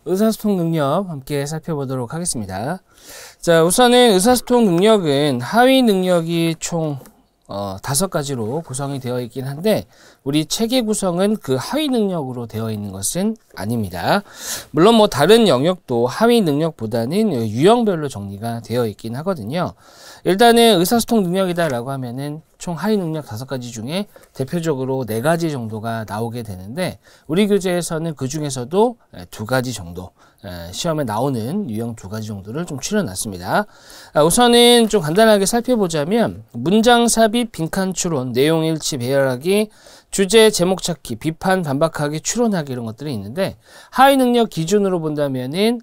의사소통 능력 함께 살펴보도록 하겠습니다. 자, 우선은 의사소통 능력은 하위 능력이 총 5가지로 구성이 되어 있긴 한데 우리 책의 구성은 그 하위 능력으로 되어 있는 것은 아닙니다. 물론 뭐 다른 영역도 하위 능력보다는 유형별로 정리가 되어 있긴 하거든요. 일단은 의사소통 능력이다 라고 하면은 총 하위 능력 5가지 중에 대표적으로 4가지 정도가 나오게 되는데 우리 교재에서는 그 중에서도 2가지 정도 시험에 나오는 유형 2가지 정도를 좀 추려놨습니다. 우선은 좀 간단하게 살펴보자면 문장 삽입, 빈칸 추론, 내용 일치 배열하기, 주제 제목 찾기, 비판 반박하기, 추론하기 이런 것들이 있는데 하위 능력 기준으로 본다면은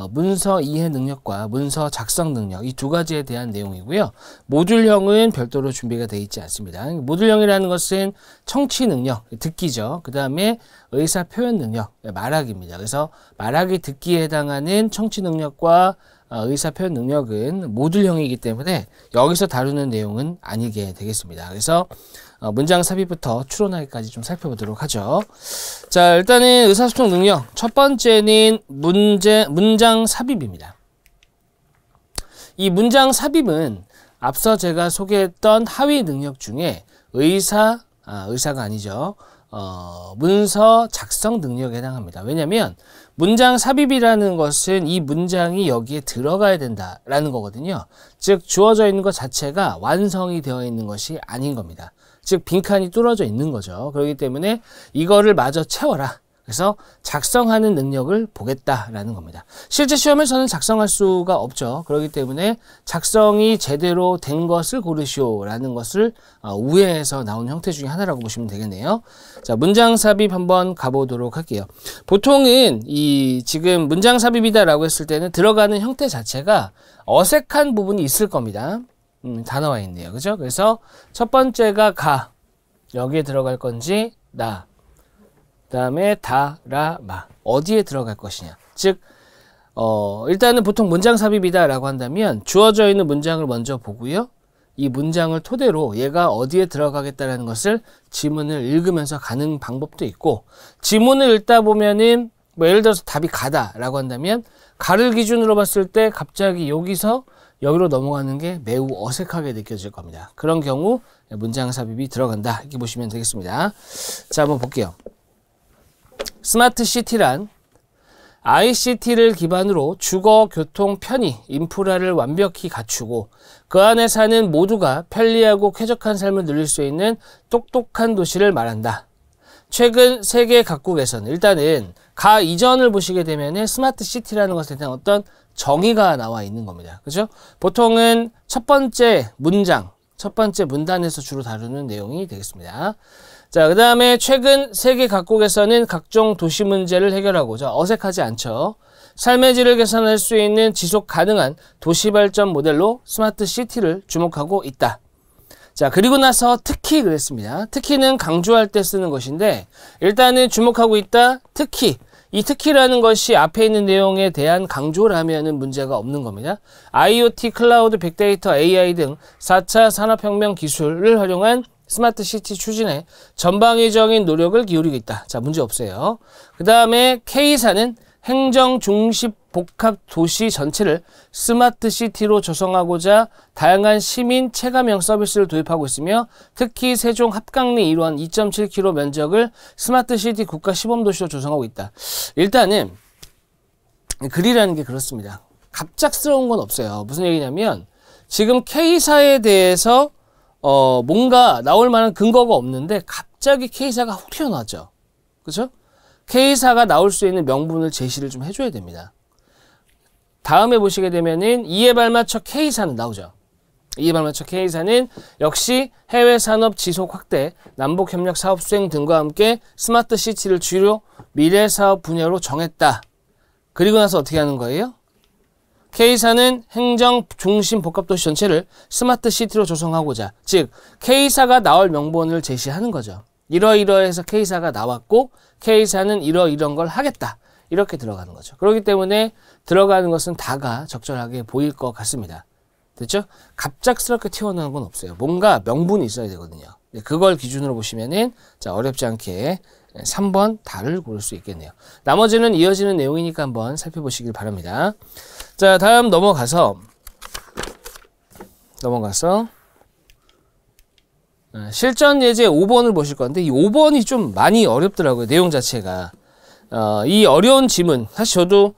문서 이해 능력과 문서 작성 능력 이 2가지에 대한 내용이고요. 모듈형은 별도로 준비가 되어 있지 않습니다. 모듈형이라는 것은 청취 능력, 듣기죠. 그 다음에 의사 표현 능력, 말하기입니다. 그래서 말하기 듣기에 해당하는 청취 능력과 의사 표현 능력은 모듈형이기 때문에 여기서 다루는 내용은 아니게 되겠습니다. 그래서 문장 삽입부터 추론하기까지 좀 살펴보도록 하죠. 자, 일단은 의사소통 능력 첫 번째는 문장 삽입입니다. 이 문장 삽입은 앞서 제가 소개했던 하위 능력 중에 의사가 아니죠. 문서 작성 능력에 해당합니다. 왜냐하면 문장 삽입이라는 것은 이 문장이 여기에 들어가야 된다라는 거거든요. 즉 주어져 있는 것 자체가 완성이 되어 있는 것이 아닌 겁니다. 즉 빈칸이 뚫어져 있는 거죠. 그렇기 때문에 이거를 마저 채워라. 그래서 작성하는 능력을 보겠다라는 겁니다. 실제 시험에서는 작성할 수가 없죠. 그렇기 때문에 작성이 제대로 된 것을 고르시오라는 것을 우회해서 나온 형태 중에 하나라고 보시면 되겠네요. 자, 문장 삽입 한번 가보도록 할게요. 보통은 지금 문장 삽입이다라고 했을 때는 들어가는 형태 자체가 어색한 부분이 있을 겁니다. 다 나와 있네요. 그죠? 그래서 첫 번째가 가. 여기에 들어갈 건지 나. 그 다음에 다, 라, 마. 어디에 들어갈 것이냐. 즉 일단은 보통 문장 삽입이다 라고 한다면 주어져 있는 문장을 먼저 보고요. 이 문장을 토대로 얘가 어디에 들어가겠다라는 것을 지문을 읽으면서 가는 방법도 있고 지문을 읽다 보면은 뭐 예를 들어서 답이 가다 라고 한다면 가를 기준으로 봤을 때 갑자기 여기서 여기로 넘어가는 게 매우 어색하게 느껴질 겁니다. 그런 경우 문장 삽입이 들어간다 이렇게 보시면 되겠습니다. 자, 한번 볼게요. 스마트 시티란 ICT를 기반으로 주거, 교통, 편의, 인프라를 완벽히 갖추고 그 안에 사는 모두가 편리하고 쾌적한 삶을 누릴 수 있는 똑똑한 도시를 말한다. 최근 세계 각국에서는 일단은 가 이전을 보시게 되면 스마트 시티라는 것에 대한 어떤 정의가 나와 있는 겁니다. 그죠? 보통은 첫 번째 문장, 첫 번째 문단에서 주로 다루는 내용이 되겠습니다. 자, 그 다음에 최근 세계 각국에서는 각종 도시 문제를 해결하고자 어색하지 않죠. 삶의 질을 개선할 수 있는 지속 가능한 도시 발전 모델로 스마트 시티를 주목하고 있다. 자, 그리고 나서 특히 그랬습니다. 특히는 강조할 때 쓰는 것인데 일단은 주목하고 있다. 특히. 이 특히라는 것이 앞에 있는 내용에 대한 강조라면은 문제가 없는 겁니다. IoT, 클라우드, 빅데이터, AI 등 4차 산업혁명 기술을 활용한 스마트 시티 추진에 전방위적인 노력을 기울이고 있다. 자, 문제 없어요. 그 다음에 K사는 행정 중심 복합 도시 전체를 스마트 시티로 조성하고자 다양한 시민 체감형 서비스를 도입하고 있으며 특히 세종 합강리 일원 2.7km 면적을 스마트 시티 국가 시범도시로 조성하고 있다. 일단은 글이라는 게 그렇습니다. 갑작스러운 건 없어요. 무슨 얘기냐면 지금 K사에 대해서 뭔가 나올 만한 근거가 없는데 갑자기 K사가 훅 튀어나왔죠. 그렇죠? K사가 나올 수 있는 명분을 제시를 좀 해줘야 됩니다. 다음에 보시게 되면은 이에 발맞춰 K사는 나오죠. 이에 발맞춰 K사는 역시 해외 산업 지속 확대, 남북 협력 사업 수행 등과 함께 스마트 시티를 주요 미래 사업 분야로 정했다. 그리고 나서 어떻게 하는 거예요? K사는 행정 중심 복합도시 전체를 스마트 시티로 조성하고자, 즉 K사가 나올 명분을 제시하는 거죠. 이러이러해서 K사가 나왔고 K사는 이런 걸 하겠다. 이렇게 들어가는 거죠. 그렇기 때문에 들어가는 것은 다가 적절하게 보일 것 같습니다. 됐죠? 갑작스럽게 튀어나오는 건 없어요. 뭔가 명분이 있어야 되거든요. 그걸 기준으로 보시면은 자, 어렵지 않게 3번 다를 고를 수 있겠네요. 나머지는 이어지는 내용이니까 한번 살펴보시길 바랍니다. 자, 다음 넘어가서 실전 예제 5번을 보실 건데 이 5번이 좀 많이 어렵더라고요. 내용 자체가. 이 어려운 지문 사실 저도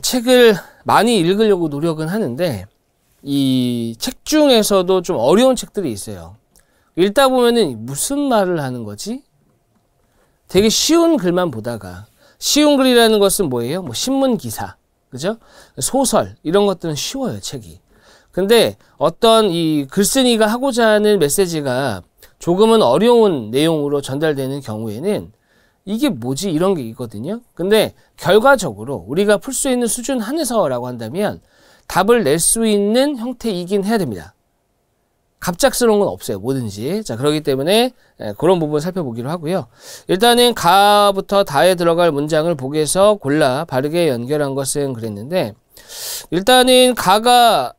책을 많이 읽으려고 노력은 하는데 이 책 중에서도 좀 어려운 책들이 있어요. 읽다 보면은 무슨 말을 하는 거지? 되게 쉬운 글만 보다가 쉬운 글이라는 것은 뭐예요? 뭐 신문 기사, 그죠? 소설 이런 것들은 쉬워요, 책이. 근데 어떤 이 글쓴이가 하고자 하는 메시지가 조금은 어려운 내용으로 전달되는 경우에는 이게 뭐지? 이런 게 있거든요. 근데 결과적으로 우리가 풀 수 있는 수준 한에서라고 한다면 답을 낼 수 있는 형태이긴 해야 됩니다. 갑작스러운 건 없어요. 뭐든지. 자, 그렇기 때문에 그런 부분 살펴보기로 하고요. 일단은 가부터 다에 들어갈 문장을 보기에서 골라 바르게 연결한 것은 그랬는데 일단은 가가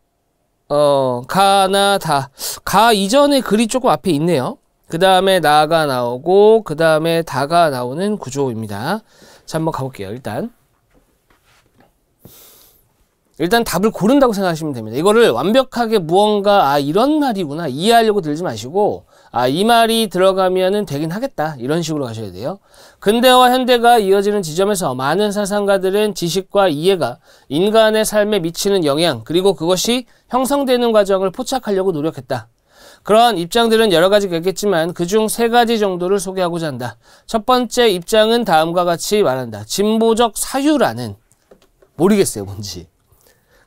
가나 다. 가 이전에 글이 조금 앞에 있네요. 그 다음에 나가 나오고 그 다음에 다가 나오는 구조입니다. 자, 한번 가볼게요. 일단 답을 고른다고 생각하시면 됩니다. 이거를 완벽하게 무언가 이런 말이구나 이해하려고 들지 마시고 이 말이 들어가면은 되긴 하겠다 이런 식으로 가셔야 돼요. 근대와 현대가 이어지는 지점에서 많은 사상가들은 지식과 이해가 인간의 삶에 미치는 영향 그리고 그것이 형성되는 과정을 포착하려고 노력했다. 그러한 입장들은 여러 가지가 있겠지만 그중 3가지 정도를 소개하고자 한다. 첫 번째 입장은 다음과 같이 말한다. 진보적 사유라는 모르겠어요 뭔지.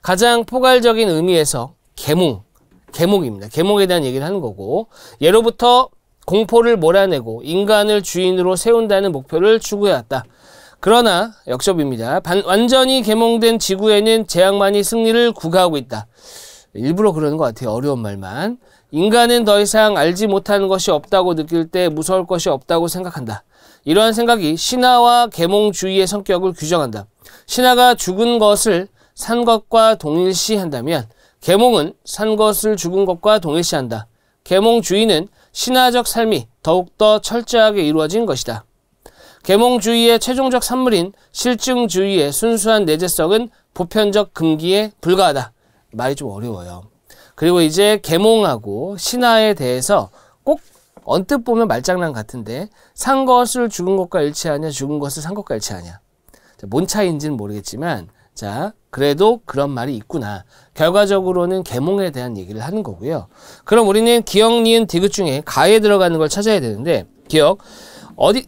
가장 포괄적인 의미에서 계몽입니다. 계몽에 대한 얘기를 하는 거고 예로부터 공포를 몰아내고 인간을 주인으로 세운다는 목표를 추구해왔다. 그러나 역접입니다. 완전히 계몽된 지구에는 재앙만이 승리를 구가하고 있다. 일부러 그러는 것 같아요. 어려운 말만. 인간은 더 이상 알지 못하는 것이 없다고 느낄 때 무서울 것이 없다고 생각한다. 이러한 생각이 신화와 계몽주의의 성격을 규정한다. 신화가 죽은 것을 산 것과 동일시한다면 계몽은 산 것을 죽은 것과 동일시한다. 계몽주의는 신화적 삶이 더욱더 철저하게 이루어진 것이다. 계몽주의의 최종적 산물인 실증주의의 순수한 내재성은 보편적 금기에 불과하다. 말이 좀 어려워요. 그리고 이제 계몽하고 신화에 대해서 꼭 언뜻 보면 말장난 같은데 산 것을 죽은 것과 일치하냐 죽은 것을 산 것과 일치하냐. 뭔 차이인지는 모르겠지만 자 그래도 그런 말이 있구나. 결과적으로는 계몽에 대한 얘기를 하는 거고요. 그럼 우리는 기역, 니은, 디귿 중에 가에 들어가는 걸 찾아야 되는데 기역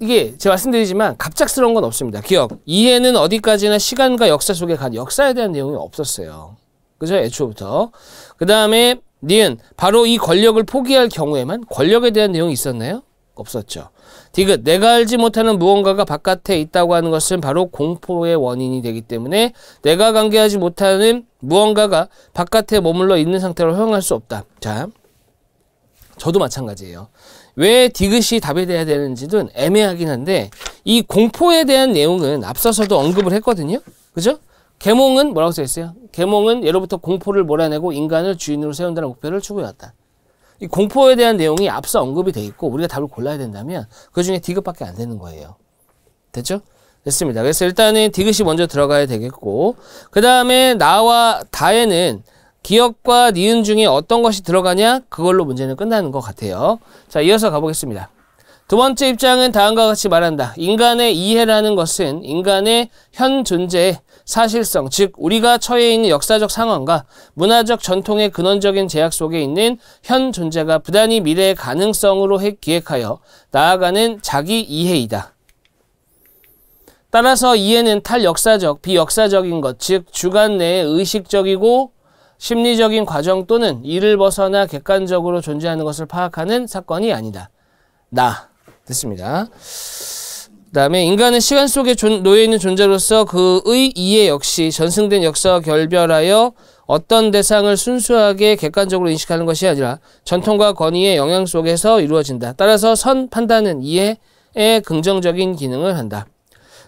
이게 제가 말씀드리지만 갑작스러운 건 없습니다. 기역 이해는 어디까지나 시간과 역사 속에 간 역사에 대한 내용이 없었어요. 그죠? 애초부터. 그 다음에 니은 바로 이 권력을 포기할 경우에만 권력에 대한 내용이 있었나요? 없었죠. 디귿 내가 알지 못하는 무언가가 바깥에 있다고 하는 것은 바로 공포의 원인이 되기 때문에 내가 관계하지 못하는 무언가가 바깥에 머물러 있는 상태로 허용할 수 없다. 자, 저도 마찬가지예요. 왜 디귿이 답이 돼야 되는지는 애매하긴 한데 이 공포에 대한 내용은 앞서서도 언급을 했거든요. 그죠? 계몽은 뭐라고 써있어요? 계몽은 예로부터 공포를 몰아내고 인간을 주인으로 세운다는 목표를 추구해왔다. 이 공포에 대한 내용이 앞서 언급이 돼 있고 우리가 답을 골라야 된다면 그 중에 디귿밖에 안 되는 거예요. 됐죠? 됐습니다. 그래서 일단은 디귿이 먼저 들어가야 되겠고 그 다음에 나와 다에는 기역과 니은 중에 어떤 것이 들어가냐 그걸로 문제는 끝나는 것 같아요. 자, 이어서 가보겠습니다. 두 번째 입장은 다음과 같이 말한다. 인간의 이해라는 것은 인간의 현 존재의 사실성, 즉 우리가 처해 있는 역사적 상황과 문화적 전통의 근원적인 제약 속에 있는 현 존재가 부단히 미래의 가능성으로 기획하여 나아가는 자기 이해이다. 따라서 이해는 탈역사적, 비역사적인 것, 즉 주관 내의 의식적이고 심리적인 과정 또는 이를 벗어나 객관적으로 존재하는 것을 파악하는 사건이 아니다. 됐습니다. 그 다음에 인간은 시간 속에 놓여있는 존재로서 그의 이해 역시 전승된 역사와 결별하여 어떤 대상을 순수하게 객관적으로 인식하는 것이 아니라 전통과 권위의 영향 속에서 이루어진다. 따라서 선 판단은 이해의 긍정적인 기능을 한다.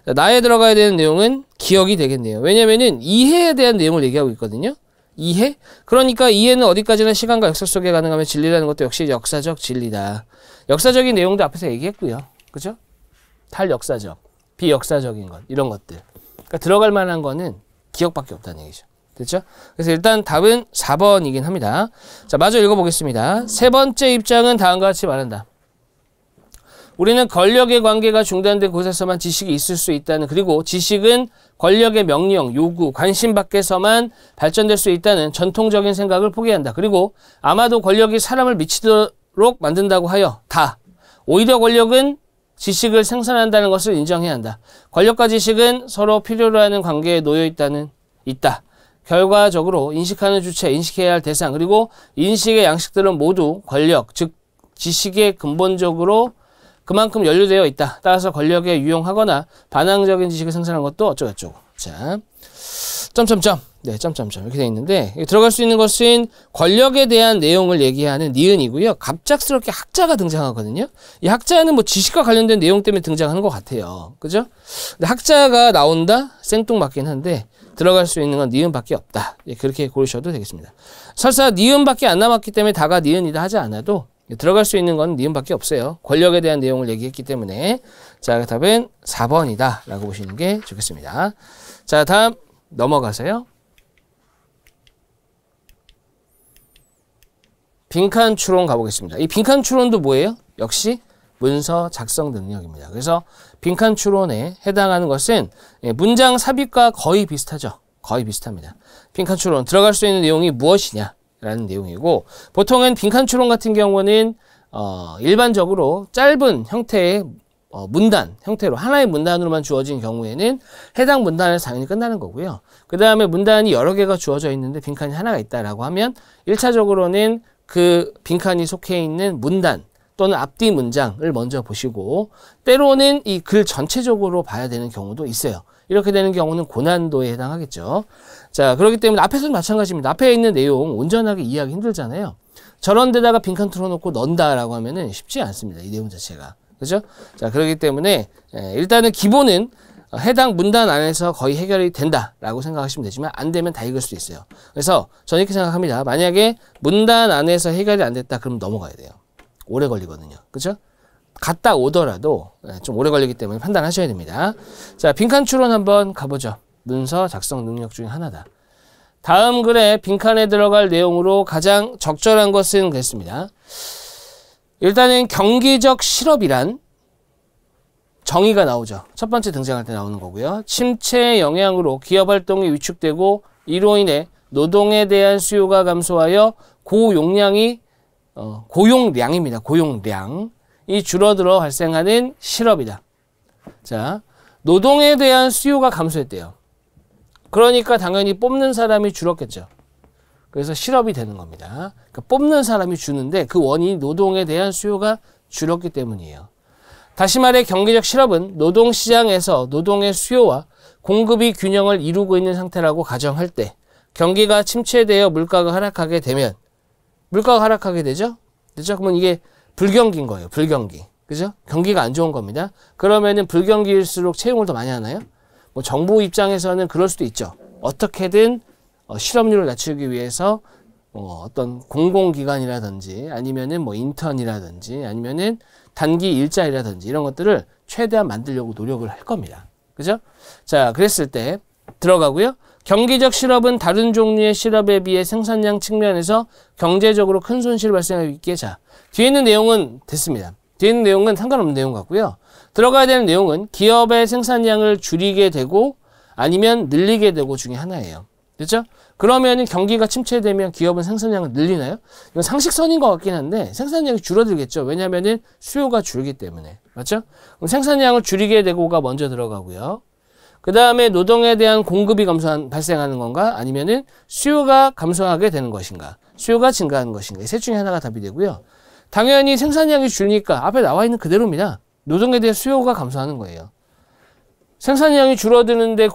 나에 들어가야 되는 내용은 기억이 되겠네요. 왜냐면은 이해에 대한 내용을 얘기하고 있거든요. 이해? 그러니까 이해는 어디까지나 시간과 역사 속에 가능하면 진리라는 것도 역시 역사적 진리다. 역사적인 내용도 앞에서 얘기했고요. 그죠? 탈역사적, 비역사적인 것, 이런 것들. 그러니까 들어갈 만한 거는 기억밖에 없다는 얘기죠. 됐죠? 그래서 일단 답은 4번이긴 합니다. 자, 마저 읽어보겠습니다. 세 번째 입장은 다음과 같이 말한다. 우리는 권력의 관계가 중단된 곳에서만 지식이 있을 수 있다는, 그리고 지식은 권력의 명령, 요구, 관심 밖에서만 발전될 수 있다는 전통적인 생각을 포기한다. 그리고 아마도 권력이 사람을 미치도록 만든다고 하여 다. 오히려 권력은 지식을 생산한다는 것을 인정해야 한다. 권력과 지식은 서로 필요로 하는 관계에 놓여 있다. 결과적으로 인식하는 주체, 인식해야 할 대상, 그리고 인식의 양식들은 모두 권력, 즉 지식에 근본적으로 그만큼 연루되어 있다. 따라서 권력에 유용하거나 반항적인 지식을 생산하는 것도 어쩌고저쩌고. 자, 점점점. 네, 점점점. 이렇게 되어 있는데, 들어갈 수 있는 것은 권력에 대한 내용을 얘기하는 니은이고요. 갑작스럽게 학자가 등장하거든요. 이 학자는 뭐 지식과 관련된 내용 때문에 등장하는 것 같아요. 그죠? 근데 학자가 나온다? 생뚱맞긴 한데, 들어갈 수 있는 건 니은밖에 없다. 예, 그렇게 고르셔도 되겠습니다. 설사 니은밖에 안 남았기 때문에 다가 니은이다 하지 않아도 들어갈 수 있는 건 니은밖에 없어요. 권력에 대한 내용을 얘기했기 때문에. 자, 답은 4번이다 라고 보시는 게 좋겠습니다. 자, 다음 넘어가세요. 빈칸 추론 가보겠습니다. 이 빈칸 추론도 뭐예요? 역시 문서 작성 능력입니다. 그래서 빈칸 추론에 해당하는 것은 문장 삽입과 거의 비슷하죠. 거의 비슷합니다. 빈칸 추론 들어갈 수 있는 내용이 무엇이냐 라는 내용이고, 보통은 빈칸 추론 같은 경우는 일반적으로 짧은 형태의 문단 형태로 하나의 문단으로만 주어진 경우에는 해당 문단에서 당연히 끝나는 거고요. 그 다음에 문단이 여러 개가 주어져 있는데 빈칸이 하나가 있다라고 하면 1차적으로는 그 빈칸이 속해 있는 문단 또는 앞뒤 문장을 먼저 보시고, 때로는 이 글 전체적으로 봐야 되는 경우도 있어요. 이렇게 되는 경우는 고난도에 해당하겠죠. 자, 그렇기 때문에 앞에서도 마찬가지입니다. 앞에 있는 내용 온전하게 이해하기 힘들잖아요. 저런 데다가 빈칸 틀어놓고 넣는다라고 하면은 쉽지 않습니다. 이 내용 자체가. 그죠? 자, 그렇기 때문에 일단은 기본은 해당 문단 안에서 거의 해결이 된다라고 생각하시면 되지만 안 되면 다 읽을 수 있어요. 그래서 저는 이렇게 생각합니다. 만약에 문단 안에서 해결이 안 됐다 그럼 넘어가야 돼요. 오래 걸리거든요. 그죠? 갔다 오더라도 좀 오래 걸리기 때문에 판단하셔야 됩니다. 자, 빈칸 추론 한번 가보죠. 문서 작성 능력 중에 하나다. 다음 글에 빈칸에 들어갈 내용으로 가장 적절한 것은 그랬습니다. 일단은 경기적 실업이란 정의가 나오죠. 첫 번째 등장할 때 나오는 거고요. 침체의 영향으로 기업 활동이 위축되고 이로 인해 노동에 대한 수요가 감소하여 고용량입니다. 고용량이 줄어들어 발생하는 실업이다. 자, 노동에 대한 수요가 감소했대요. 그러니까 당연히 뽑는 사람이 줄었겠죠. 그래서 실업이 되는 겁니다. 그러니까 뽑는 사람이 주는데 그 원인이 노동에 대한 수요가 줄었기 때문이에요. 다시 말해 경기적 실업은 노동시장에서 노동의 수요와 공급이 균형을 이루고 있는 상태라고 가정할 때 경기가 침체되어 물가가 하락하게 되면, 물가가 하락하게 되죠? 그죠? 그러면 이게 불경기인 거예요. 불경기. 그죠? 경기가 안 좋은 겁니다. 그러면은 불경기일수록 채용을 더 많이 하나요? 뭐 정부 입장에서는 그럴 수도 있죠. 어떻게든 실업률을 낮추기 위해서 어떤 공공기관이라든지 아니면은 뭐 인턴이라든지 아니면은 단기 일자리라든지 이런 것들을 최대한 만들려고 노력을 할 겁니다. 그죠? 자, 그랬을 때 들어가고요. 경기적 실업은 다른 종류의 실업에 비해 생산량 측면에서 경제적으로 큰 손실을 발생할 수 있게. 자, 뒤에 있는 내용은 됐습니다. 뒤에 있는 내용은 상관없는 내용 같고요. 들어가야 되는 내용은 기업의 생산량을 줄이게 되고 아니면 늘리게 되고 중에 하나예요. 그렇죠? 그러면 경기가 침체되면 기업은 생산량을 늘리나요? 이건 상식선인 것 같긴 한데 생산량이 줄어들겠죠. 왜냐하면 수요가 줄기 때문에. 맞죠? 그럼 생산량을 줄이게 되고가 먼저 들어가고요. 그 다음에 노동에 대한 공급이 발생하는 건가? 아니면은 수요가 감소하게 되는 것인가? 수요가 증가하는 것인가? 이 셋 중에 하나가 답이 되고요. 당연히 생산량이 줄니까 앞에 나와 있는 그대로입니다. 노동에 대한 수요가 감소하는 거예요. 생산량이 줄어드는데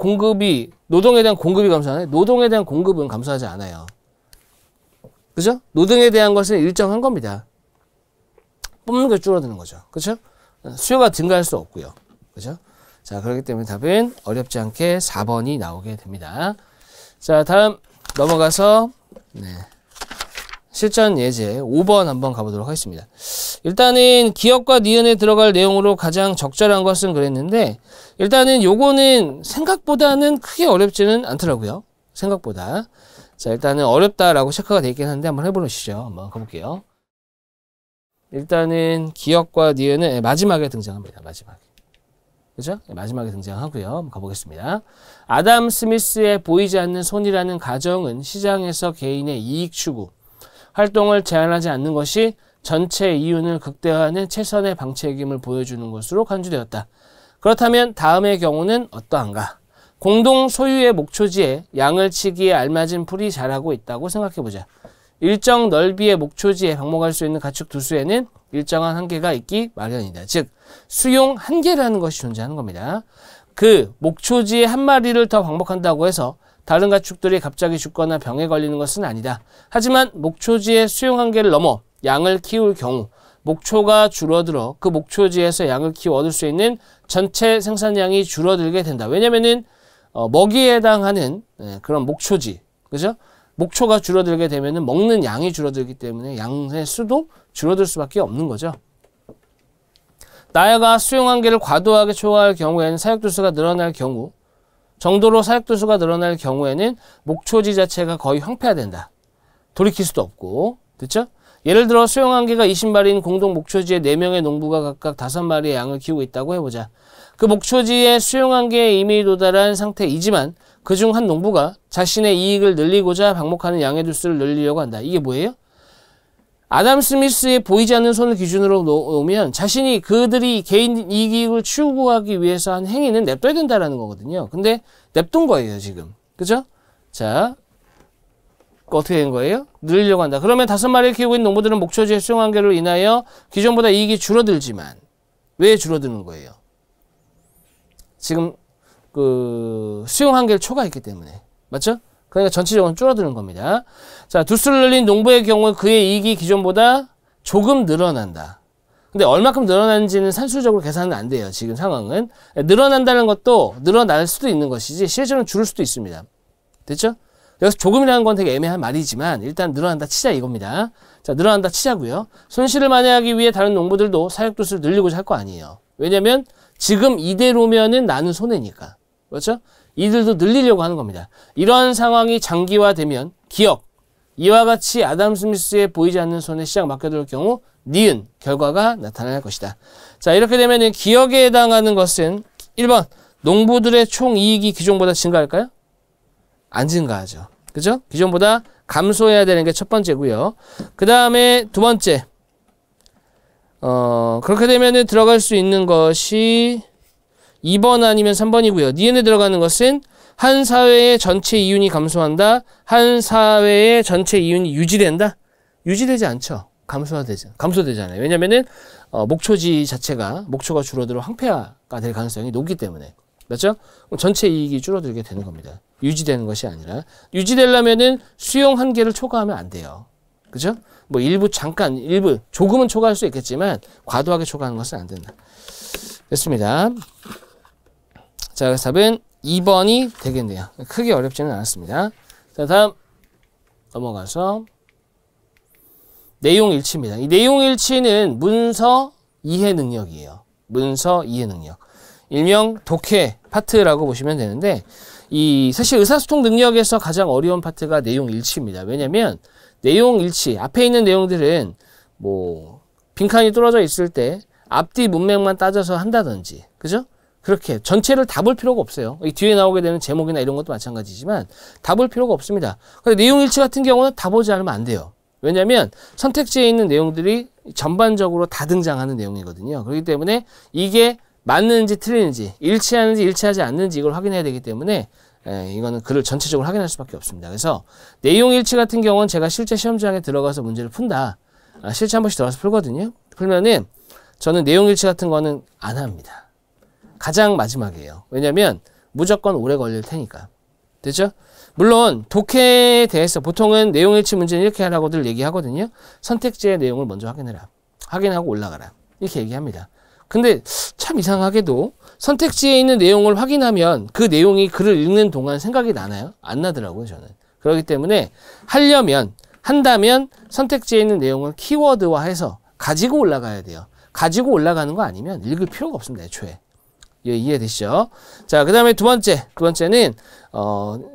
노동에 대한 공급이 감소하나요? 노동에 대한 공급은 감소하지 않아요. 그죠? 노동에 대한 것은 일정한 겁니다. 뽑는 게 줄어드는 거죠. 그죠? 수요가 증가할 수 없고요. 그죠? 자, 그렇기 때문에 답은 어렵지 않게 4번이 나오게 됩니다. 자, 다음 넘어가서 실전 예제 5번 한번 가보도록 하겠습니다. 일단은 기역과 니은에 들어갈 내용으로 가장 적절한 것은 그랬는데 일단은 요거는 생각보다는 크게 어렵지는 않더라고요. 생각보다. 자, 일단은 어렵다라고 체크가 되어 있긴 한데 한번 해보시죠. 한번 가볼게요. 일단은 기역과 니은은 마지막에 등장합니다. 마지막에. 그죠? 마지막에 등장하고요. 한번 가보겠습니다. 아담 스미스의 보이지 않는 손이라는 가정은 시장에서 개인의 이익 추구, 활동을 제한하지 않는 것이 전체 이윤을 극대화하는 최선의 방책임을 보여주는 것으로 간주되었다. 그렇다면 다음의 경우는 어떠한가? 공동 소유의 목초지에 양을 치기에 알맞은 풀이 자라고 있다고 생각해보자. 일정 넓이의 목초지에 방목할 수 있는 가축 두수에는 일정한 한계가 있기 마련이다. 즉 수용 한계라는 것이 존재하는 겁니다. 그 목초지에 한 마리를 더 방목한다고 해서 다른 가축들이 갑자기 죽거나 병에 걸리는 것은 아니다. 하지만 목초지의 수용 한계를 넘어 양을 키울 경우 목초가 줄어들어 그 목초지에서 양을 키워 얻을 수 있는 전체 생산량이 줄어들게 된다. 왜냐면은 먹이에 해당하는 그런 목초지, 그죠? 목초가 줄어들게 되면은 먹는 양이 줄어들기 때문에 양의 수도 줄어들 수밖에 없는 거죠. 나아가 수용 한계를 과도하게 초과할 경우에는 사육두수가 늘어날 경우 정도로 사육두수가 늘어날 경우에는 목초지 자체가 거의 황폐화된다. 돌이킬 수도 없고, 그렇죠? 예를 들어 수용 한계가 20마리인 공동 목초지에 4명의 농부가 각각 5마리의 양을 키우고 있다고 해보자. 그 목초지의 수용 한계에 이미 도달한 상태이지만 그중 한 농부가 자신의 이익을 늘리고자 방목하는 양의 두수를 늘리려고 한다. 이게 뭐예요? 아담 스미스의 보이지 않는 손을 기준으로 놓으면 자신이 그들이 개인 이익을 추구하기 위해서 한 행위는 냅둬야 된다라는 거거든요. 근데 냅둔 거예요, 지금. 그죠? 자, 어떻게 된 거예요? 늘리려고 한다. 그러면 5마리를 키우고 있는 농부들은 목초지의 수용 한계로 인하여 기존보다 이익이 줄어들지만 왜 줄어드는 거예요? 지금 그 수용 한계를 초과했기 때문에. 맞죠? 그러니까 전체적으로 줄어드는 겁니다. 자, 두수를 늘린 농부의 경우 그의 이익이 기존보다 조금 늘어난다. 근데 얼마큼 늘어나는지는 산술적으로 계산은 안 돼요. 지금 상황은. 늘어난다는 것도 늘어날 수도 있는 것이지 실제로는 줄을 수도 있습니다. 됐죠? 여기서 조금이라는 건 되게 애매한 말이지만 일단 늘어난다 치자 이겁니다. 자, 늘어난다 치자고요. 손실을 만회하기 위해 다른 농부들도 사육두수를 늘리고자 할 거 아니에요. 왜냐면 지금 이대로면은 나는 손해니까. 그렇죠? 이들도 늘리려고 하는 겁니다. 이러한 상황이 장기화되면 기역, 이와 같이 아담 스미스의 보이지 않는 손에 시작 맡겨둘 경우 니은 결과가 나타날 것이다. 자, 이렇게 되면 기역에 해당하는 것은 1번 농부들의 총 이익이 기존보다 증가할까요? 안 증가하죠. 그죠? 기존보다 감소해야 되는 게 첫 번째고요. 그 다음에 두 번째 그렇게 되면은 들어갈 수 있는 것이 2번 아니면 3번이고요. 니은에 들어가는 것은 한 사회의 전체 이윤이 감소한다. 한 사회의 전체 이윤이 유지된다. 유지되지 않죠. 감소되잖아요. 왜냐면은 목초지 자체가 목초가 줄어들어 황폐화가 될 가능성이 높기 때문에. 맞죠? 전체 이익이 줄어들게 되는 겁니다. 유지되는 것이 아니라 유지되려면은 수용 한계를 초과하면 안 돼요. 그죠? 뭐 일부 조금은 초과할 수 있겠지만 과도하게 초과하는 것은 안 된다. 됐습니다. 자, 그래서 답은 2번이 되겠네요. 크게 어렵지는 않았습니다. 자, 다음 넘어가서 내용 일치입니다. 이 내용 일치는 문서 이해 능력이에요. 문서 이해 능력. 일명 독해 파트라고 보시면 되는데 사실 의사소통 능력에서 가장 어려운 파트가 내용 일치입니다. 왜냐면 내용 일치, 앞에 있는 내용들은 뭐 빈칸이 뚫어져 있을 때 앞뒤 문맥만 따져서 한다든지, 그죠? 그렇게 전체를 다 볼 필요가 없어요. 이 뒤에 나오게 되는 제목이나 이런 것도 마찬가지지만 다 볼 필요가 없습니다. 근데 내용 일치 같은 경우는 다 보지 않으면 안 돼요. 왜냐면 선택지에 있는 내용들이 전반적으로 다 등장하는 내용이거든요. 그렇기 때문에 이게 맞는지 틀리는지, 일치하는지 일치하지 않는지 이걸 확인해야 되기 때문에 이거는 글을 전체적으로 확인할 수밖에 없습니다. 그래서 내용 일치 같은 경우는 제가 실제 시험장에 들어가서 문제를 푼다. 실제 한 번씩 들어가서 풀거든요. 풀면은 저는 내용 일치 같은 거는 안 합니다. 가장 마지막이에요. 왜냐면 무조건 오래 걸릴 테니까. 됐죠? 물론 독해에 대해서 보통은 내용 일치 문제는 이렇게 하라고들 얘기하거든요. 선택지의 내용을 먼저 확인해라. 확인하고 올라가라. 이렇게 얘기합니다. 근데 참 이상하게도 선택지에 있는 내용을 확인하면 그 내용이 글을 읽는 동안 생각이 나나요? 안 나더라고요, 저는. 그렇기 때문에 하려면 한다면 선택지에 있는 내용을 키워드화해서 가지고 올라가야 돼요. 가지고 올라가는 거 아니면 읽을 필요가 없습니다. 애초에. 예, 이해되시죠? 자, 그 다음에 두 번째는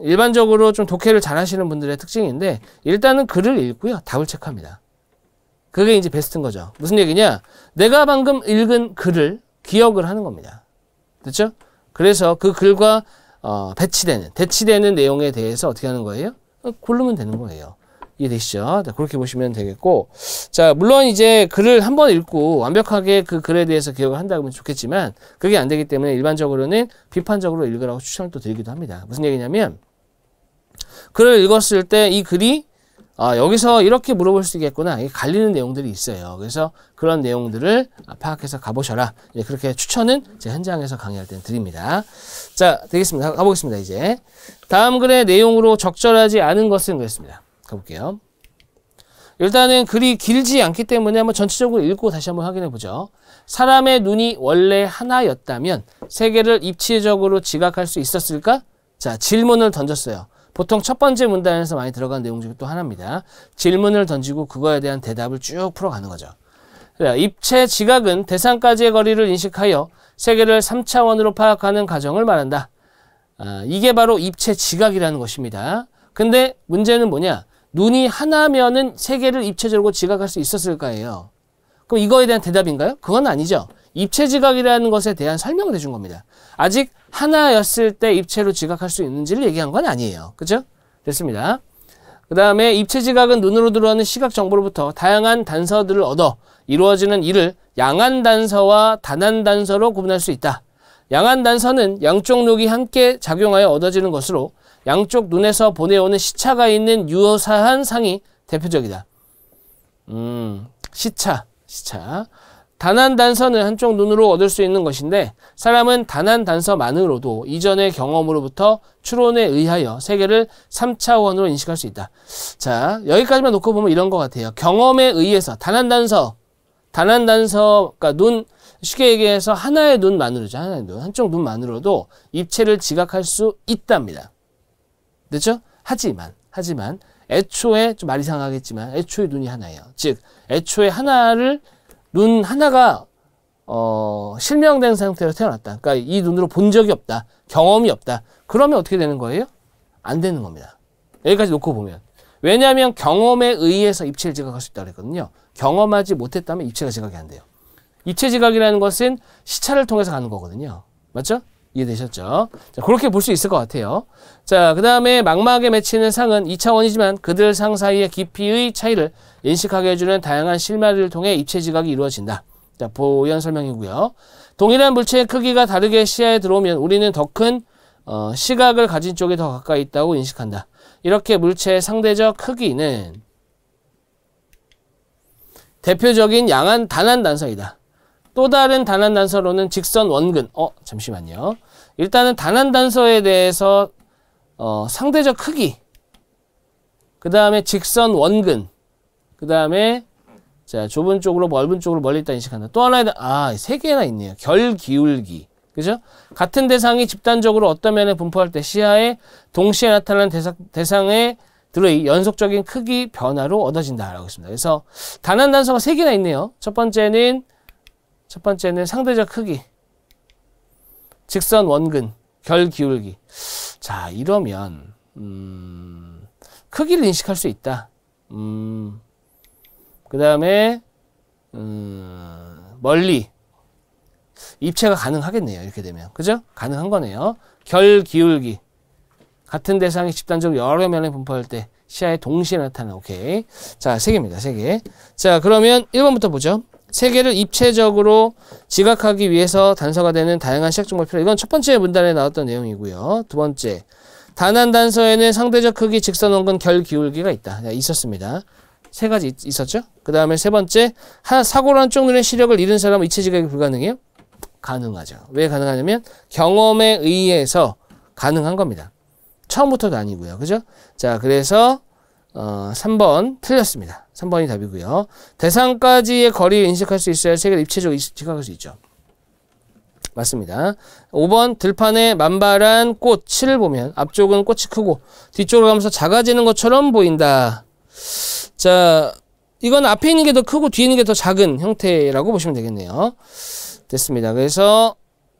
일반적으로 좀 독해를 잘 하시는 분들의 특징인데 일단은 글을 읽고요. 답을 체크합니다. 그게 이제 베스트인 거죠. 무슨 얘기냐? 내가 방금 읽은 글을 기억을 하는 겁니다. 됐죠? 그래서 그 글과 대치되는 내용에 대해서 어떻게 하는 거예요? 고르면 되는 거예요. 이해되시죠? 자, 그렇게 보시면 되겠고. 자, 물론 이제 글을 한번 읽고 완벽하게 그 글에 대해서 기억을 한다면 좋겠지만 그게 안 되기 때문에 일반적으로는 비판적으로 읽으라고 추천을 또 드리기도 합니다. 무슨 얘기냐면 글을 읽었을 때 이 글이 여기서 이렇게 물어볼 수 있겠구나. 이게 갈리는 내용들이 있어요. 그래서 그런 내용들을 파악해서 가보셔라. 예, 그렇게 추천은 제 현장에서 강의할 때는 드립니다. 자, 되겠습니다. 가보겠습니다. 이제 다음 글의 내용으로 적절하지 않은 것은 그랬습니다. 가볼게요. 일단은 글이 길지 않기 때문에 한번 전체적으로 읽고 다시 한번 확인해 보죠. 사람의 눈이 원래 하나였다면 세계를 입체적으로 지각할 수 있었을까? 자, 질문을 던졌어요. 보통 첫 번째 문단에서 많이 들어간 내용 중에 또 하나입니다. 질문을 던지고 그거에 대한 대답을 쭉 풀어가는 거죠. 입체 지각은 대상까지의 거리를 인식하여 세계를 3차원으로 파악하는 과정을 말한다. 이게 바로 입체 지각이라는 것입니다. 근데 문제는 뭐냐? 눈이 하나면은 세계를 입체적으로 지각할 수 있었을까예요. 그럼 이거에 대한 대답인가요? 그건 아니죠. 입체 지각이라는 것에 대한 설명을 해준 겁니다. 아직 하나였을 때 입체로 지각할 수 있는지를 얘기한 건 아니에요. 그죠? 됐습니다. 그 다음에 입체 지각은 눈으로 들어오는 시각 정보로부터 다양한 단서들을 얻어 이루어지는 일을 양한 단서와 단한 단서로 구분할 수 있다. 양한 단서는 양쪽 눈이 함께 작용하여 얻어지는 것으로 양쪽 눈에서 보내오는 시차가 있는 유사한 상이 대표적이다. 시차. 단한 단서는 한쪽 눈으로 얻을 수 있는 것인데 사람은 단한 단서만으로도 이전의 경험으로부터 추론에 의하여 세계를 3차원으로 인식할 수 있다. 자, 여기까지만 놓고 보면 이런 것 같아요. 경험에 의해서 단한 단서, 그러니까 눈, 쉽게 얘기해서 하나의 눈만으로죠. 하나의 눈, 한쪽 눈만으로도 입체를 지각할 수 있답니다. 됐죠? 하지만 애초에 좀 말이 이상하겠지만 애초에 눈이 하나예요. 즉 애초에 눈 하나가 실명된 상태로 태어났다. 그러니까 이 눈으로 본 적이 없다. 경험이 없다. 그러면 어떻게 되는 거예요? 안 되는 겁니다. 여기까지 놓고 보면. 왜냐하면 경험에 의해서 입체를 지각할 수 있다고 그랬거든요. 경험하지 못했다면 입체가 지각이 안 돼요. 입체 지각이라는 것은 시차를 통해서 가는 거거든요. 맞죠? 이해되셨죠? 자, 그렇게 볼 수 있을 것 같아요. 자, 그 다음에 망막에 맺히는 상은 2차원이지만 그들 상 사이의 깊이의 차이를 인식하게 해주는 다양한 실마리를 통해 입체 지각이 이루어진다. 자, 보연 설명이고요. 동일한 물체의 크기가 다르게 시야에 들어오면 우리는 더 큰 시각을 가진 쪽에 더 가까이 있다고 인식한다. 이렇게 물체의 상대적 크기는 대표적인 양한 단한 단서이다. 또 다른 단한 단서로는 직선 원근. 잠시만요. 일단은 단한 단서에 대해서 상대적 크기, 그 다음에 직선 원근, 그 다음에 자 좁은 쪽으로 넓은 쪽으로 멀리 있다 인식한다. 또 하나에 세 개나 있네요. 결 기울기. 그죠? 같은 대상이 집단적으로 어떤 면에 분포할 때 시야에 동시에 나타나는 대상의 들의 연속적인 크기 변화로 얻어진다라고 했습니다. 그래서 단한 단서가 세 개나 있네요. 첫 번째는 상대적 크기, 직선 원근, 결 기울기. 자, 이러면 크기를 인식할 수 있다. 그 다음에 멀리 입체가 가능하겠네요. 이렇게 되면. 그죠? 가능한 거네요. 결 기울기. 같은 대상이 집단적으로 여러 면에 분포할 때 시야에 동시에 나타나는. 오케이. 자, 세 개입니다. 세 개. 자, 그러면 1번부터 보죠. 세계를 입체적으로 지각하기 위해서 단서가 되는 다양한 시각 정보가 필요하다. 이건 첫 번째 문단에 나왔던 내용이고요. 두 번째, 단한 단서에는 상대적 크기, 직선 원근, 결 기울기가 있다. 있었습니다. 세 가지 있었죠. 그 다음에 세 번째, 사고로 한쪽 눈의 시력을 잃은 사람은 입체 지각이 불가능해요? 가능하죠. 왜 가능하냐면 경험에 의해서 가능한 겁니다. 처음부터도 아니고요. 그죠? 자, 그래서 3번 틀렸습니다. 3번이 답이고요. 대상까지의 거리를 인식할 수 있어야 세계를 입체적으로 지각할 수 있죠. 맞습니다. 5번 들판에 만발한 꽃을 보면 앞쪽은 꽃이 크고 뒤쪽으로 가면서 작아지는 것처럼 보인다. 자, 이건 앞에 있는 게 더 크고 뒤에 있는 게 더 작은 형태라고 보시면 되겠네요. 됐습니다. 그래서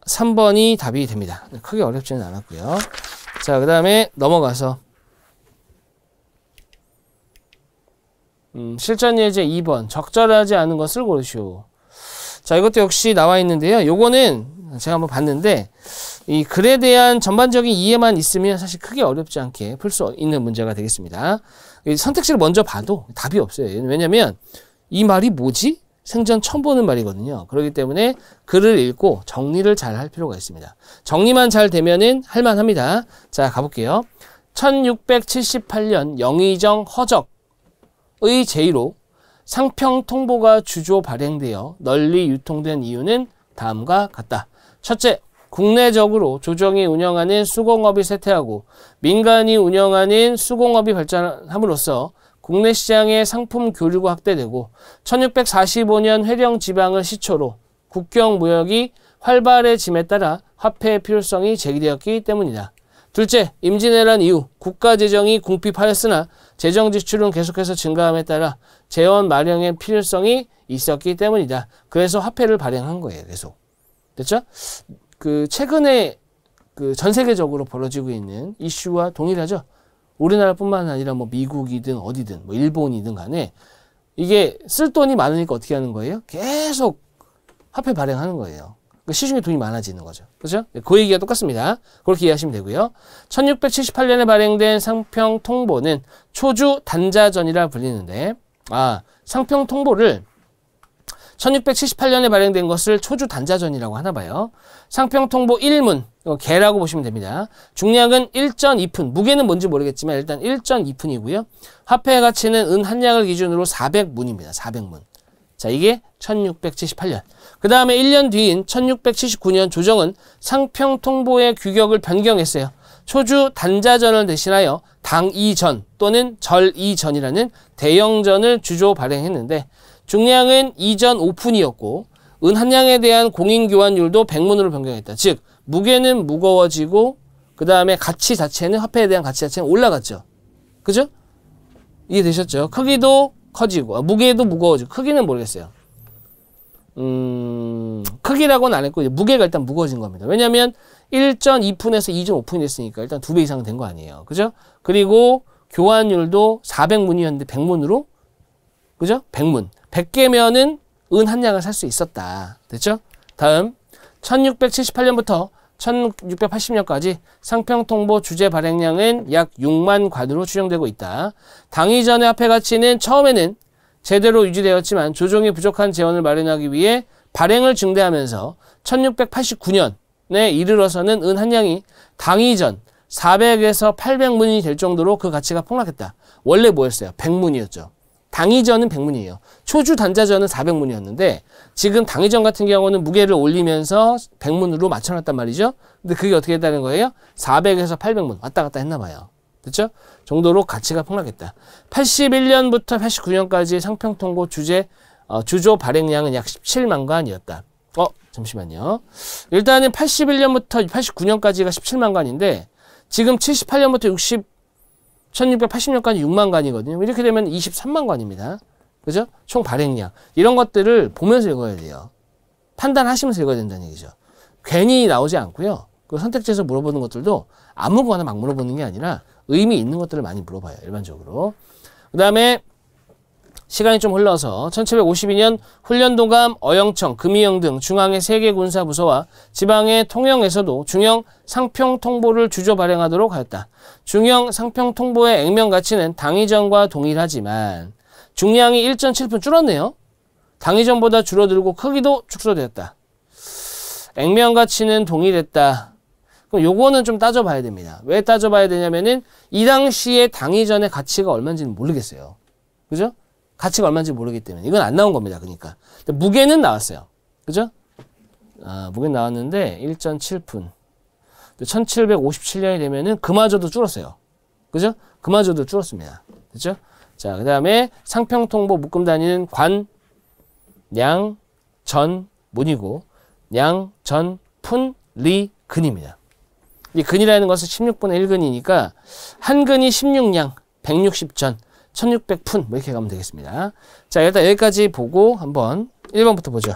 3번이 답이 됩니다. 크게 어렵지는 않았고요. 자, 그 다음에 넘어가서 실전 예제 2번 적절하지 않은 것을 고르시오. 자, 이것도 역시 나와 있는데요. 요거는 제가 한번 봤는데 이 글에 대한 전반적인 이해만 있으면 사실 크게 어렵지 않게 풀 수 있는 문제가 되겠습니다. 이 선택지를 먼저 봐도 답이 없어요. 왜냐면 이 말이 뭐지? 생전 처음 보는 말이거든요. 그렇기 때문에 글을 읽고 정리를 잘 할 필요가 있습니다. 정리만 잘 되면은 할만합니다. 자, 가볼게요. 1678년 영의정 허적의 제의로 상평통보가 주조 발행되어 널리 유통된 이유는 다음과 같다. 첫째, 국내적으로 조정이 운영하는 수공업이 쇠퇴하고 민간이 운영하는 수공업이 발전함으로써 국내 시장의 상품 교류가 확대되고 1645년 회령 지방을 시초로 국경 무역이 활발해짐에 따라 화폐의 필요성이 제기되었기 때문이다. 둘째, 임진왜란 이후 국가 재정이 궁핍하였으나 재정 지출은 계속해서 증가함에 따라 재원 마련의 필요성이 있었기 때문이다. 그래서 화폐를 발행한 거예요. 계속. 됐죠? 최근에 전 세계적으로 벌어지고 있는 이슈와 동일하죠? 우리나라뿐만 아니라 뭐 미국이든 어디든 뭐 일본이든 간에 이게 쓸 돈이 많으니까 어떻게 하는 거예요? 계속 화폐 발행하는 거예요. 그러니까 시중에 돈이 많아지는 거죠. 그렇죠? 그 얘기가 똑같습니다. 그렇게 이해하시면 되고요. 1678년에 발행된 상평통보는 초주 단자전이라 불리는데 상평통보를 1678년에 발행된 것을 초주 단자전이라고 하나 봐요. 상평통보 1문, 개라고 보시면 됩니다. 중량은 1.2푼, 무게는 뭔지 모르겠지만 일단 1.2푼이고요. 화폐의 가치는 은 한 냥을 기준으로 400문입니다. 400문. 자, 이게 1678년. 그 다음에 1년 뒤인 1679년 조정은 상평통보의 규격을 변경했어요. 초주 단자전을 대신하여 당이전 또는 절이전이라는 대형전을 주조 발행했는데 중량은 이전 5푼이었고 은 한 냥에 대한 공인교환율도 100문으로 변경했다. 즉 무게는 무거워지고 그 다음에 가치 자체는 화폐에 대한 가치 자체는 올라갔죠. 그죠? 이해되셨죠? 크기도 커지고 무게도 무거워지고 크기는 모르겠어요. 크기라고는 안 했고 무게가 일단 무거워진 겁니다. 왜냐하면 1.2푼에서 2.5푼이 됐으니까 일단 2배 이상 된 거 아니에요. 그죠? 그리고 교환율도 400문이었는데 100문으로 그죠? 100문. 100개면은 은 한 냥을 살 수 있었다. 됐죠? 다음 1678년부터 1680년까지 상평통보 주재 발행량은 약 6만 관으로 추정되고 있다. 당이전의 화폐 가치는 처음에는 제대로 유지되었지만 조정이 부족한 재원을 마련하기 위해 발행을 증대하면서 1689년에 이르러서는 은 한 냥이 당이전 400에서 800문이 될 정도로 그 가치가 폭락했다. 원래 뭐였어요? 100문이었죠. 당이전은 100문이에요. 초주 단자전은 400문이었는데 지금 당이전 같은 경우는 무게를 올리면서 100문으로 맞춰놨단 말이죠. 근데 그게 어떻게 했다는 거예요? 400에서 800문 왔다 갔다 했나 봐요. 됐죠? 정도로 가치가 폭락했다. 81년부터 89년까지 상평통보 주조 발행량은 약 17만 관이었다. 잠시만요. 일단은 81년부터 89년까지가 17만 관인데 지금 78년부터 1680년까지 6만 관이거든요. 이렇게 되면 23만 관입니다. 그죠? 총 발행량. 이런 것들을 보면서 읽어야 돼요. 판단하시면서 읽어야 된다는 얘기죠. 괜히 나오지 않고요. 그 선택지에서 물어보는 것들도 아무거나 막 물어보는 게 아니라 의미 있는 것들을 많이 물어봐요. 일반적으로. 그 다음에 시간이 좀 흘러서 1752년 훈련도감, 어영청, 금이영 등 중앙의 3개 군사부서와 지방의 통영에서도 중형 상평통보를 주조 발행하도록 하였다. 중형 상평통보의 액면 가치는 당이전과 동일하지만 중량이 1.7푼 줄었네요. 당이전보다 줄어들고 크기도 축소되었다. 액면 가치는 동일했다. 그럼 요거는 좀 따져봐야 됩니다. 왜 따져봐야 되냐면은 이 당시에 당이전의 가치가 얼마인지는 모르겠어요. 그죠? 가치가 얼마인지 모르기 때문에 이건 안 나온 겁니다. 그러니까 무게는 나왔어요. 그죠? 무게는 나왔는데 1.7푼 1757년이 되면은 그마저도 줄었어요. 그죠? 그마저도 줄었습니다. 됐죠? 자, 그 다음에 상평통보 묶음 단위는 관, 량, 전, 문이고 량, 전, 푼, 리, 근입니다. 이 근이라는 것은 16분의 1근이니까 한 근이 16량 160전 1600푼 뭐 이렇게 가면 되겠습니다. 자, 일단 여기까지 보고 한번 1번부터 보죠.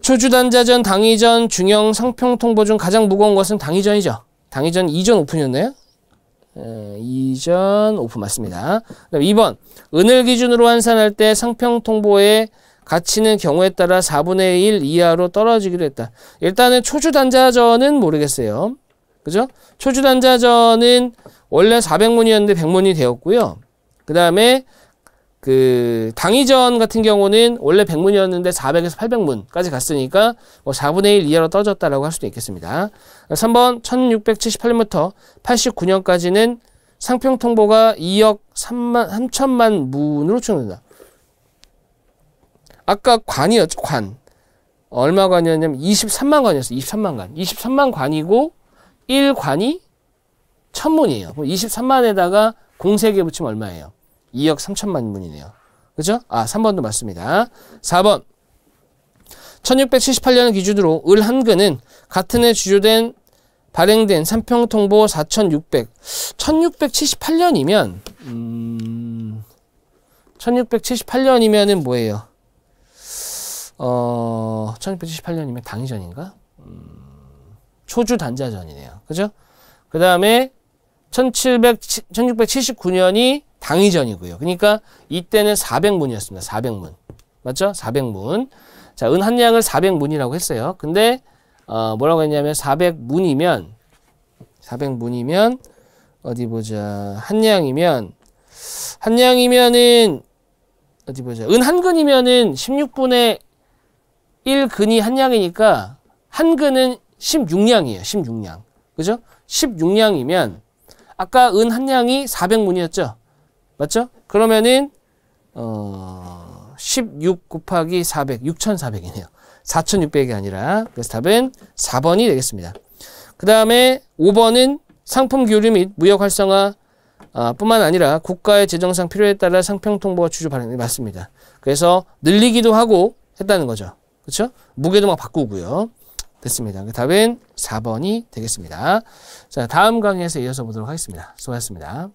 초주단자전, 당이전, 중형, 상평통보 중 가장 무거운 것은 당이전이죠. 당이전 2전 오픈이었나요? 2전 오픈 맞습니다. 그다음 2번. 은을 기준으로 환산할 때 상평통보의 가치는 경우에 따라 4분의 1 이하로 떨어지기로 했다. 일단은 초주단자전은 모르겠어요. 그죠? 초주단자전은 원래 400문이었는데 100문이 되었고요. 그 다음에 그 당이전 같은 경우는 원래 100문이었는데 400에서 800문까지 갔으니까 뭐 4분의 1 이하로 떨어졌다라고 할 수도 있겠습니다. 3번 1678년부터 89년까지는 상평통보가 2억 3천만 문으로 추정된다. 아까 관이었죠. 관. 얼마 관이었냐면 23만 관이었어요. 23만 관. 23만 관이고 1관이 1000문이에요. 그럼 23만에다가 03개 붙이면 얼마예요? 2억 3천만 문이네요. 그죠? 3번도 맞습니다. 4번. 1678년 기준으로 을 한근은 같은 해 주조된 발행된 상평통보 4600. 1678년이면 1678년이면은 뭐예요? 1678년이면 당이전인가? 초주단자전이네요. 그죠? 그 다음에 1679년이 당이전이고요. 그러니까 이때는 400문이었습니다. 400문. 맞죠? 400문. 자, 은 한 양을 400문이라고 했어요. 근데 뭐라고 했냐면 400문이면 어디 보자. 한 양이면은 어디 보자. 은 한 근이면은 16분의 1근이 한 양이니까 한 근은 16냥이에요. 16냥. 그죠? 16냥이면 아까 은 한 양이 400문이었죠. 맞죠? 그러면은 16 곱하기 400, 6400이네요. 4600이 아니라. 그래서 답은 4번이 되겠습니다. 그 다음에 5번은 상품 교류 및 무역 활성화 뿐만 아니라 국가의 재정상 필요에 따라 상평통보가 주주 발행이 맞습니다. 그래서 늘리기도 하고 했다는 거죠. 그렇죠? 무게도 막 바꾸고요. 됐습니다. 그 답은 4번이 되겠습니다. 자, 다음 강의에서 이어서 보도록 하겠습니다. 수고하셨습니다.